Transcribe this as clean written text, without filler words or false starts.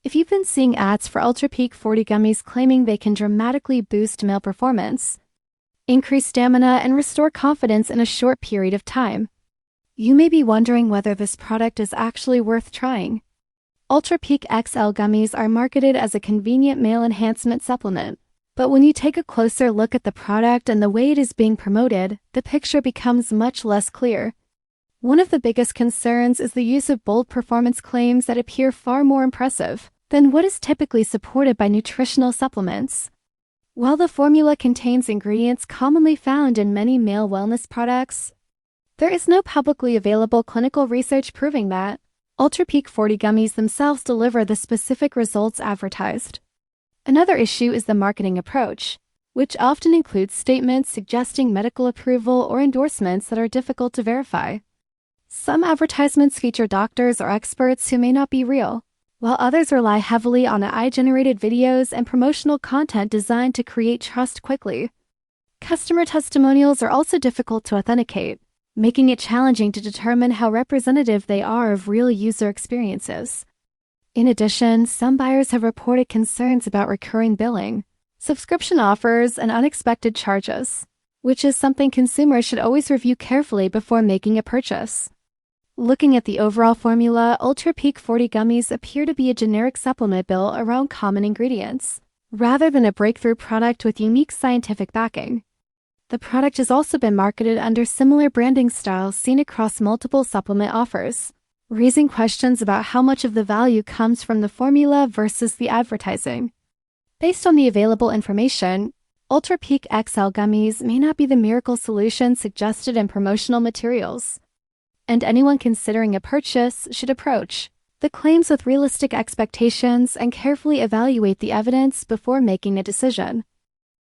If you've been seeing ads for Ultra Peak 40 gummies claiming they can dramatically boost male performance, increase stamina, and restore confidence in a short period of time, you may be wondering whether this product is actually worth trying. Ultra Peak XL Gummies are marketed as a convenient male enhancement supplement, but when you take a closer look at the product and the way it is being promoted, the picture becomes much less clear. One of the biggest concerns is the use of bold performance claims that appear far more impressive than what is typically supported by nutritional supplements. While the formula contains ingredients commonly found in many male wellness products, there is no publicly available clinical research proving that Ultra Peak 40 gummies themselves deliver the specific results advertised. Another issue is the marketing approach, which often includes statements suggesting medical approval or endorsements that are difficult to verify. Some advertisements feature doctors or experts who may not be real, while others rely heavily on AI-generated videos and promotional content designed to create trust quickly. Customer testimonials are also difficult to authenticate, making it challenging to determine how representative they are of real user experiences. In addition, some buyers have reported concerns about recurring billing, subscription offers, and unexpected charges, which is something consumers should always review carefully before making a purchase. Looking at the overall formula, Ultra Peak 40 gummies appear to be a generic supplement built around common ingredients, rather than a breakthrough product with unique scientific backing. The product has also been marketed under similar branding styles seen across multiple supplement offers, raising questions about how much of the value comes from the formula versus the advertising. Based on the available information, Ultra Peak XL gummies may not be the miracle solution suggested in promotional materials, and anyone considering a purchase should approach the claims with realistic expectations and carefully evaluate the evidence before making a decision.